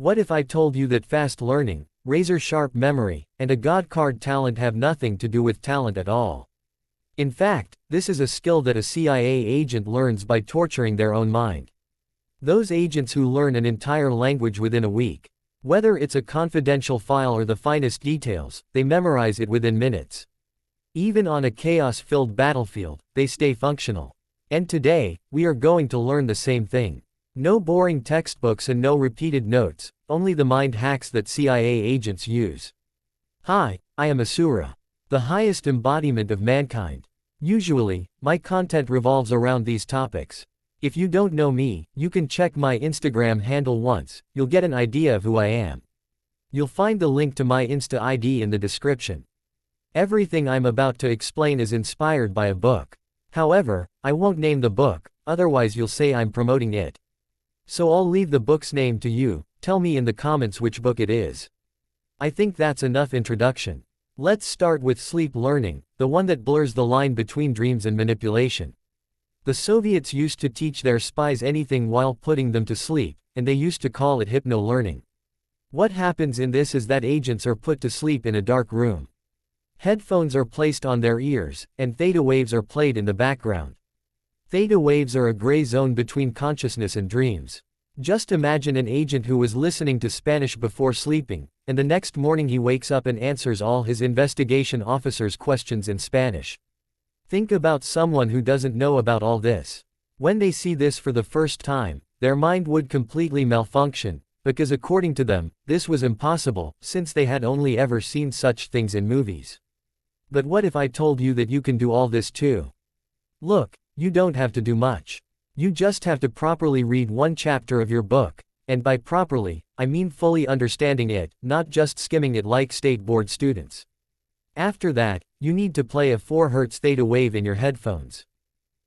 What if I told you that fast learning, razor-sharp memory, and a God-card talent have nothing to do with talent at all? In fact, this is a skill that a CIA agent learns by torturing their own mind. Those agents who learn an entire language within a week, whether it's a confidential file or the finest details, they memorize it within minutes. Even on a chaos-filled battlefield, they stay functional. And today, we are going to learn the same thing. No boring textbooks and no repeated notes, only the mind hacks that CIA agents use. Hi, I am Asura, the highest embodiment of mankind. Usually, my content revolves around these topics. If you don't know me, you can check my Instagram handle once, you'll get an idea of who I am. You'll find the link to my Insta ID in the description. Everything I'm about to explain is inspired by a book. However, I won't name the book, otherwise you'll say I'm promoting it. So I'll leave the book's name to you, tell me in the comments which book it is. I think that's enough introduction. Let's start with sleep learning, the one that blurs the line between dreams and manipulation. The Soviets used to teach their spies anything while putting them to sleep, and they used to call it hypno-learning. What happens in this is that agents are put to sleep in a dark room. Headphones are placed on their ears, and theta waves are played in the background. Theta waves are a gray zone between consciousness and dreams. Just imagine an agent who was listening to Spanish before sleeping, and the next morning he wakes up and answers all his investigation officer's questions in Spanish. Think about someone who doesn't know about all this. When they see this for the first time, their mind would completely malfunction, because according to them, this was impossible, since they had only ever seen such things in movies. But what if I told you that you can do all this too? Look, you don't have to do much. You just have to properly read one chapter of your book, and by properly, I mean fully understanding it, not just skimming it like state board students. After that, you need to play a 4 Hz theta wave in your headphones.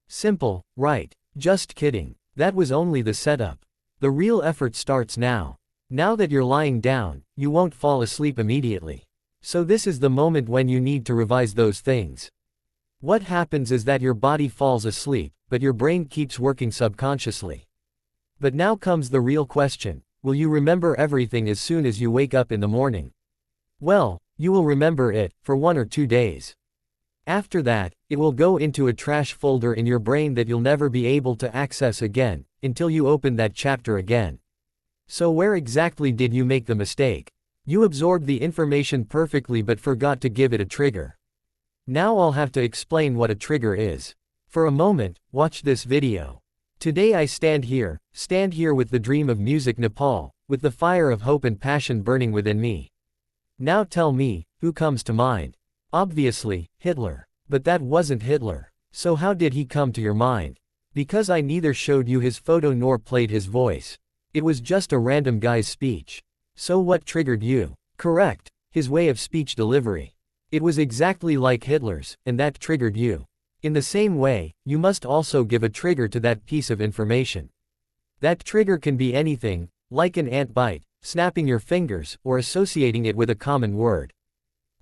Simple, right? Just kidding. That was only the setup. The real effort starts now. Now that you're lying down, you won't fall asleep immediately. So this is the moment when you need to revise those things. What happens is that your body falls asleep, but your brain keeps working subconsciously. But now comes the real question, will you remember everything as soon as you wake up in the morning? Well, you will remember it, for 1 or 2 days. After that, it will go into a trash folder in your brain that you'll never be able to access again, until you open that chapter again. So where exactly did you make the mistake? You absorbed the information perfectly but forgot to give it a trigger. Now I'll have to explain what a trigger is. For a moment, watch this video. Today I stand here with the dream of music Nepal, with the fire of hope and passion burning within me. Now tell me, who comes to mind? Obviously, Hitler. But that wasn't Hitler. So how did he come to your mind? Because I neither showed you his photo nor played his voice. It was just a random guy's speech. So what triggered you? Correct, his way of speech delivery. It was exactly like Hitler's, and that triggered you. In the same way, you must also give a trigger to that piece of information. That trigger can be anything, like an ant bite, snapping your fingers, or associating it with a common word.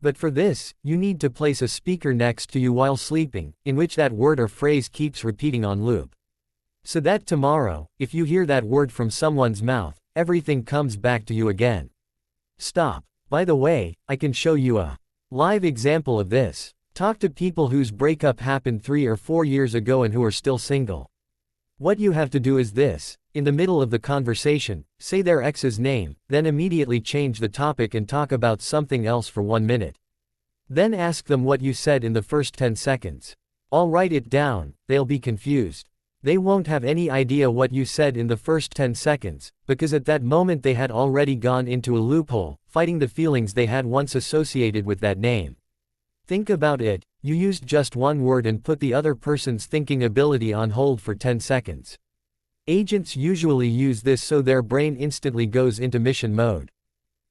But for this, you need to place a speaker next to you while sleeping, in which that word or phrase keeps repeating on loop. So that tomorrow, if you hear that word from someone's mouth, everything comes back to you again. Stop. By the way, I can show you a live example of this. Talk to people whose breakup happened 3 or 4 years ago and who are still single. What you have to do is this: in the middle of the conversation, say their ex's name, then immediately change the topic and talk about something else for 1 minute. Then ask them what you said in the first 10 seconds. I'll write it down, they'll be confused. They won't have any idea what you said in the first 10 seconds, because at that moment they had already gone into a loophole, fighting the feelings they had once associated with that name. Think about it, you used just one word and put the other person's thinking ability on hold for 10 seconds. Agents usually use this so their brain instantly goes into mission mode.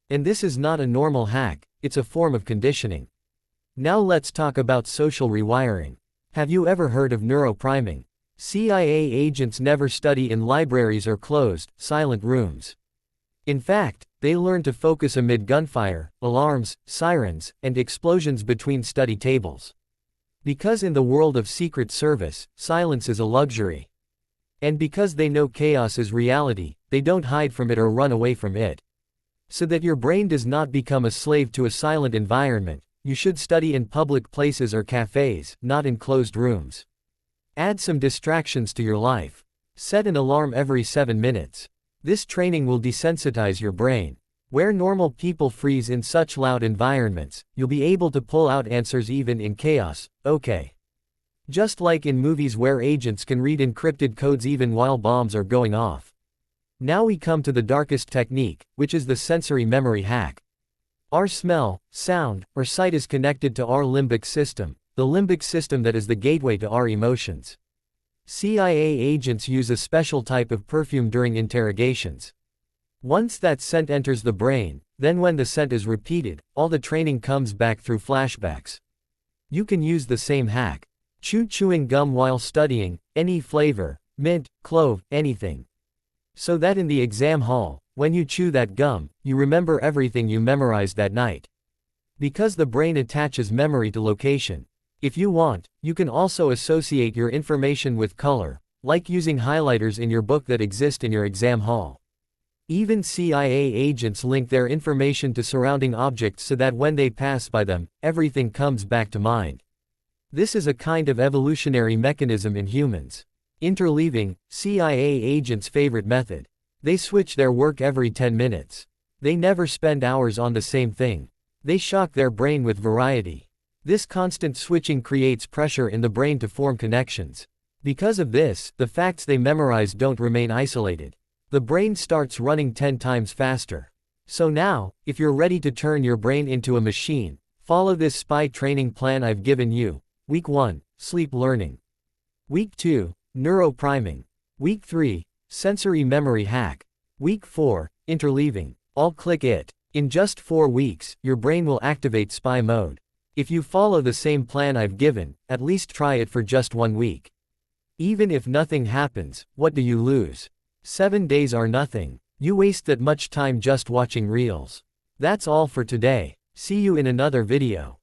And this is not a normal hack, it's a form of conditioning. Now let's talk about social rewiring. Have you ever heard of neuropriming? CIA agents never study in libraries or closed, silent rooms. In fact, they learn to focus amid gunfire, alarms, sirens, and explosions between study tables. Because in the world of Secret Service, silence is a luxury. And because they know chaos is reality, they don't hide from it or run away from it. So that your brain does not become a slave to a silent environment, you should study in public places or cafes, not in closed rooms. Add some distractions to your life. Set an alarm every 7 minutes. This training will desensitize your brain. Where normal people freeze in such loud environments, you'll be able to pull out answers even in chaos, okay? Just like in movies where agents can read encrypted codes even while bombs are going off. Now we come to the darkest technique, which is the sensory memory hack. Our smell, sound, or sight is connected to our limbic system, the limbic system that is the gateway to our emotions. CIA agents use a special type of perfume during interrogations. Once that scent enters the brain, then when the scent is repeated, all the training comes back through flashbacks. You can use the same hack. Chew chewing gum while studying, any flavor, mint, clove, anything. So that in the exam hall, when you chew that gum, you remember everything you memorized that night. Because the brain attaches memory to location. If you want, you can also associate your information with color, like using highlighters in your book that exist in your exam hall. Even CIA agents link their information to surrounding objects so that when they pass by them, everything comes back to mind. This is a kind of evolutionary mechanism in humans. Interleaving, CIA agents' favorite method. They switch their work every 10 minutes. They never spend hours on the same thing. They shock their brain with variety. This constant switching creates pressure in the brain to form connections. Because of this, the facts they memorize don't remain isolated. The brain starts running 10 times faster. So now, if you're ready to turn your brain into a machine, follow this spy training plan I've given you. Week 1, Sleep Learning. Week 2, Neuropriming. Week 3, Sensory Memory Hack. Week 4, Interleaving. All click it. In just 4 weeks, your brain will activate spy mode. If you follow the same plan I've given, at least try it for just 1 week. Even if nothing happens, what do you lose? 7 days are nothing. You waste that much time just watching reels. That's all for today. See you in another video.